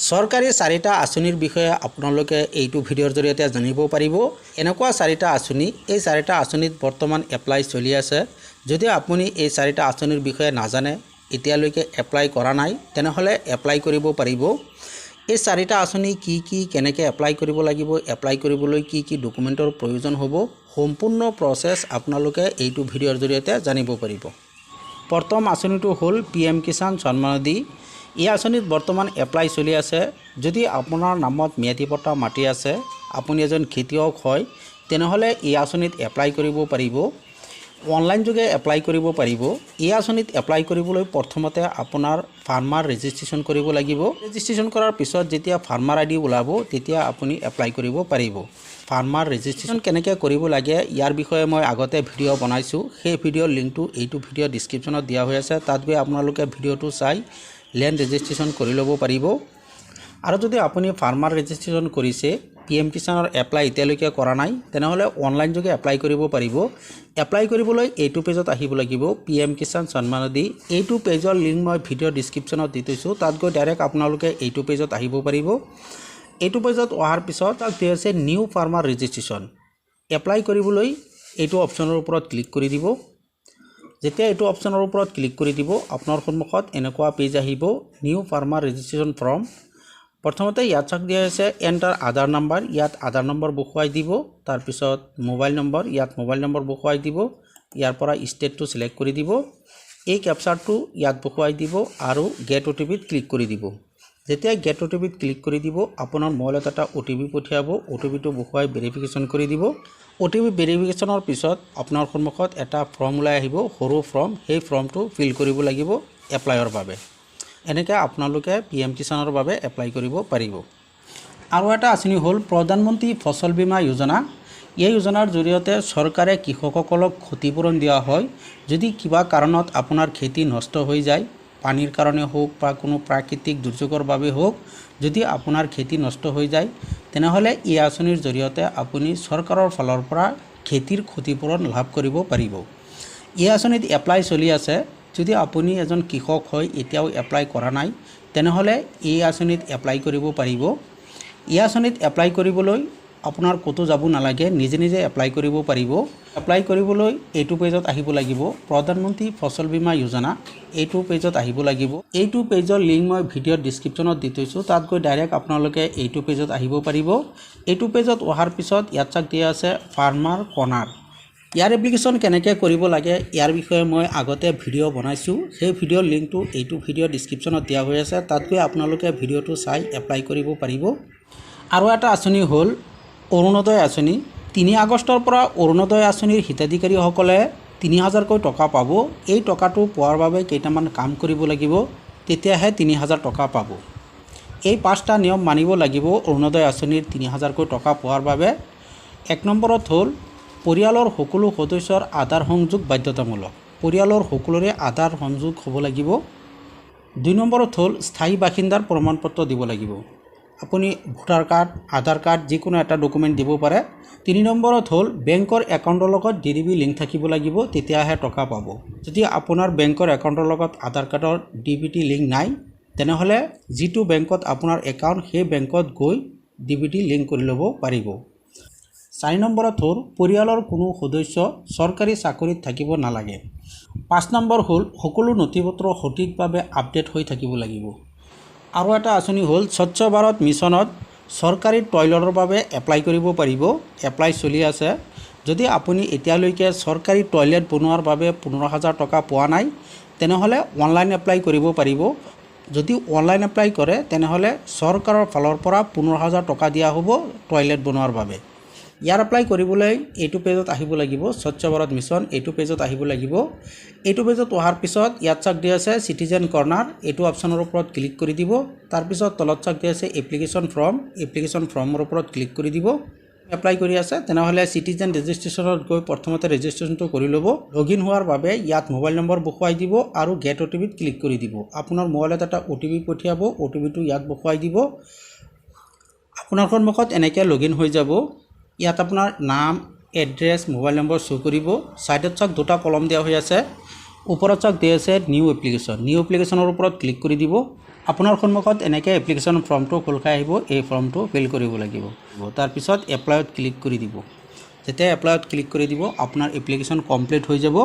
চৰকাৰী চাৰিটা আঁচনিৰ বিষয়ে আপোনালোকে এইটো ভিডিঅ'ৰ জৰিয়তে জানিব পাৰিব। এনেকুৱা চাৰিটা আঁচনি, এই চাৰিটা আঁচনিত বৰ্তমান এপ্লাই চলি আছে। যদি আপুনি এই চাৰিটা আঁচনিৰ বিষয়ে নাজানে, এতিয়ালৈকে এপ্লাই কৰা নাই, তেনেহ'লে এপ্লাই কৰিব পাৰিব। এই চাৰিটা আঁচনি কি কেনেকৈ এপ্লাই কৰিব লাগিব, এপ্লাই কৰিবলৈ কি ডকুমেণ্টৰ প্ৰয়োজন হ'ব, সম্পূৰ্ণ প্ৰচেছ আপোনালোকে এইটো ভিডিঅ'ৰ জৰিয়তে জানিব পাৰিব। প্ৰথম আঁচনিটো হ'ল PM কিষাণ সন্মান নিধি। এই আঁচনিত বৰ্তমান এপ্লাই চলি আছে। যদি আপোনাৰ নামত ম্যাদী পট্টা মাটি আছে, আপুনি এজন খেতিয়ক হয়, তেনেহ'লে এই আঁচনিত এপ্লাই কৰিব পাৰিব। অনলাইন যোগে এপ্লাই কৰিব পাৰিব। এই আঁচনিত এপ্লাই কৰিবলৈ প্ৰথমতে আপোনাৰ ফাৰ্মাৰ ৰেজিষ্ট্ৰেশ্যন কৰিব লাগিব। ৰেজিষ্ট্ৰেশ্যন কৰাৰ পিছত যেতিয়া ফাৰ্মাৰ ID ওলাব, তেতিয়া আপুনি এপ্লাই কৰিব পাৰিব। ফাৰ্মাৰ ৰেজিষ্ট্ৰেশ্যন কেনেকৈ কৰিব লাগে ইয়াৰ বিষয়ে মই আগতে ভিডিঅ' বনাইছোঁ। সেই ভিডিঅ'ৰ লিংকটো এইটো ভিডিঅ' ডিছক্ৰিপশ্যনত দিয়া হৈ আছে। তাত গৈ আপোনালোকে ভিডিঅ'টো চাই লেণ্ড ৰেজিষ্ট্ৰেশ্যন কৰি ল'ব পাৰিব। আৰু যদি আপুনি ফাৰ্মাৰ ৰেজিষ্ট্ৰেশ্যন কৰিছে, PM কিষাণৰ এপ্লাই এতিয়ালৈকে কৰা নাই, তেনেহ'লে অনলাইন যোগে এপ্লাই কৰিব পাৰিব। এপ্লাই কৰিবলৈ এইটো পেজত আহিব লাগিব, PM কিষাণ সন্মান নিধি। এইটো পেজৰ লিংক মই ভিডিঅ' ডিছক্ৰিপশ্যনত দি থৈছোঁ। তাত গৈ ডাইৰেক্ট আপোনালোকে এইটো পেজত আহিব পাৰিব। এইটো পেজত অহাৰ পিছত তাত দিয়া আছে নিউ ফাৰ্মাৰ ৰেজিষ্ট্ৰেশ্যন। এপ্লাই কৰিবলৈ এইটো অপশ্যনৰ ওপৰত ক্লিক কৰি দিব। যেতিয়া এইটো অপশ্যনৰ ওপৰত ক্লিক কৰি দিব, আপোনাৰ সন্মুখত এনেকুৱা পেজ আহিব, নিউ ফাৰ্মাৰ ৰেজিষ্ট্ৰেশ্যন ফৰ্ম। প্ৰথমতে ইয়াত চাক দিয়া হৈছে এণ্টাৰ আধাৰ নম্বৰ, ইয়াত আধাৰ নম্বৰ বহুৱাই দিব। তাৰপিছত মোবাইল নম্বৰ, ইয়াত মোবাইল নম্বৰ বহুৱাই দিব। ইয়াৰ পৰা ষ্টেটটো চিলেক্ট কৰি দিব। এই কেপচাৰটো ইয়াত বহুৱাই দিব আৰু গেট OTPত ক্লিক কৰি দিব। যেতিয়া গেট OTPত ক্লিক কৰি দিব, আপোনাৰ মোবাইলত এটা OTP পঠিয়াব। OTPটো বহুৱাই ভেৰিফিকেশ্যন কৰি দিব। OTP ভেৰিফিকেশ্যনৰ পিছত আপোনাৰ সন্মুখত এটা ফৰ্ম ওলাই আহিব, সৰু ফৰ্ম। সেই ফৰ্মটো ফিল কৰিব লাগিব এপ্লাইৰ বাবে। এনেকৈ আপোনালোকে PM কিষাণৰ বাবে এপ্লাই কৰিব পাৰিব। আৰু এটা আঁচনি হ'ল প্ৰধানমন্ত্ৰী ফচল বীমা যোজনা। এই যোজনাৰ জৰিয়তে চৰকাৰে কৃষকসকলক ক্ষতিপূৰণ দিয়া হয়। যদি কিবা কাৰণত আপোনাৰ খেতি নষ্ট হৈ যায়, পানীৰ কাৰণে হওক বা কোনো প্ৰাকৃতিক দুৰ্যোগৰ বাবে হওক, যদি আপোনাৰ খেতি নষ্ট হৈ যায়, তেনেহ'লে এই আঁচনিৰ জৰিয়তে আপুনি চৰকাৰৰ ফালৰ পৰা খেতিৰ ক্ষতিপূৰণ লাভ কৰিব পাৰিব। এই আঁচনিত এপ্লাই চলি আছে। যদি আপুনি এজন কৃষক হয়, এতিয়াও এপ্লাই কৰা নাই, তেনেহ'লে এই আঁচনিত এপ্লাই কৰিব পাৰিব। এই আঁচনিত এপ্লাই কৰিবলৈ আপোনাৰ ক'তো যাব নালাগে, নিজে নিজে এপ্লাই কৰিব পাৰিব। এপ্লাই কৰিবলৈ এইটো পেজত আহিব লাগিব, প্ৰধানমন্ত্ৰী ফচল বীমা যোজনা। এইটো পেজত আহিব লাগিব। এইটো পেজৰ লিংক মই ভিডিঅ'ৰ ডিছক্ৰিপশ্যনত দি থৈছোঁ। তাত গৈ ডাইৰেক্ট আপোনালোকে এইটো পেজত আহিব পাৰিব। এইটো পেজত অহাৰ পিছত ইয়াত চাক দিয়া আছে ফাৰ্মাৰ কৰ্ণাৰ। ইয়াৰ এপ্লিকেশ্যন কেনেকৈ কৰিব লাগে ইয়াৰ বিষয়ে মই আগতে ভিডিঅ' বনাইছোঁ। সেই ভিডিঅ'ৰ লিংকটো এইটো ভিডিঅ' ডিছক্ৰিপশ্যনত দিয়া হৈ আছে। তাত গৈ আপোনালোকে ভিডিঅ'টো চাই এপ্লাই কৰিব পাৰিব। আৰু এটা আঁচনি হ'ল অৰুণোদয় আঁচনি। 3 আগষ্টৰ পৰা অৰুণোদয় আঁচনিৰ হিতাধিকাৰীসকলে 3000কৈ টকা পাব। এই টকাটো পোৱাৰ বাবে কেইটামান কাম কৰিব লাগিব, তেতিয়াহে 3000 টকা পাব। এই 5টা নিয়ম মানিব লাগিব অৰুণোদয় আঁচনিৰ 3000কৈ টকা পোৱাৰ বাবে। 1 নম্বৰত হ'ল পৰিয়ালৰ সকলো সদস্যৰ আধাৰ সংযোগ বাধ্যতামূলক। পৰিয়ালৰ সকলোৰে আধাৰ সংযোগ হ'ব লাগিব। 2 নম্বৰত হ'ল স্থায়ী বাসিন্দাৰ প্ৰমাণপত্ৰ দিব লাগিব। আপুনি ভোটাৰ কাৰ্ড, আধাৰ কাৰ্ড, যিকোনো এটা ডকুমেণ্ট দিব পাৰে। 3 নম্বৰত হ'ল বেংকৰ একাউণ্টৰ লগত DDB লিংক থাকিব লাগিব, তেতিয়াহে টকা পাব। যদি আপোনাৰ বেংকৰ একাউণ্টৰ লগত আধাৰ কাৰ্ডৰ DBT লিংক নাই, তেনেহ'লে যিটো বেংকত আপোনাৰ একাউণ্ট, সেই বেংকত গৈ DBT লিংক কৰি ল'ব পাৰিব। 4 নম্বৰত হ'ল পৰিয়ালৰ কোনো সদস্য চৰকাৰী চাকৰিত থাকিব নালাগে। 5 নম্বৰ হ'ল সকলো নথিপত্ৰ সঠিকভাৱে আপডেট হৈ থাকিব লাগিব। আৰু এটা আঁচনি হ'ল স্বচ্ছ ভাৰত মিছনত চৰকাৰী টয়লেটৰ বাবে এপ্লাই কৰিব পাৰিব। এপ্লাই চলি আছে। যদি আপুনি এতিয়ালৈকে চৰকাৰী টয়লেট বনোৱাৰ বাবে 15000 টকা পোৱা নাই, তেনেহ'লে অনলাইন এপ্লাই কৰিব পাৰিব। যদি অনলাইন এপ্লাই কৰে, তেনেহ'লে চৰকাৰৰ ফালৰ পৰা 15000 টকা দিয়া হ'ব টয়লেট বনোৱাৰ বাবে। ইয়াৰ এপ্লাই কৰিবলৈ এইটো পেজত আহিব লাগিব, স্বচ্ছ ভাৰত মিছন। এইটো পেজত আহিব লাগিব। এইটো পেজত অহাৰ পিছত ইয়াত চাক দিয়া আছে চিটিজেন কৰ্ণাৰ। এইটো অপশ্যনৰ ওপৰত ক্লিক কৰি দিব। তাৰপিছত তলত চাক দিয়া আছে এপ্লিকেশ্যন ফৰ্ম। এপ্লিকেশ্যন ফৰ্মৰ ওপৰত ক্লিক কৰি দিব। এপ্লাই কৰি আছে, তেনেহ'লে চিটিজেন ৰেজিষ্ট্ৰেশ্যনত গৈ প্ৰথমতে ৰেজিষ্ট্ৰেশ্যনটো কৰি ল'ব। লগইন হোৱাৰ বাবে ইয়াত মোবাইল নম্বৰ বহুৱাই দিব আৰু গেট OTPত ক্লিক কৰি দিব। আপোনাৰ মোবাইলত এটা OTP পঠিয়াব, OTPটো ইয়াত বহুৱাই দিব। আপোনাৰ সন্মুখত এনেকৈ লগইন হৈ যাব। ইয়াত আপোনাৰ নাম, এড্ৰেছ, মোবাইল নম্বৰ শ্ব' কৰিব। ছাইডত চাওক 2টা কলম দিয়া হৈ আছে। ওপৰত চাওক দিয়া আছে নিউ এপ্লিকেশ্যন। নিউ এপ্লিকেশ্যনৰ ওপৰত ক্লিক কৰি দিব। আপোনাৰ সন্মুখত এনেকৈ এপ্লিকেশ্যন ফৰ্মটো খোল খাই আহিব। এই ফৰ্মটো ফিল কৰিব লাগিব। তাৰপিছত এপ্লাইত ক্লিক কৰি দিব। যেতিয়া এপ্লাইত ক্লিক কৰি দিব আপোনাৰ এপ্লিকেশ্যন কমপ্লিট হৈ যাব।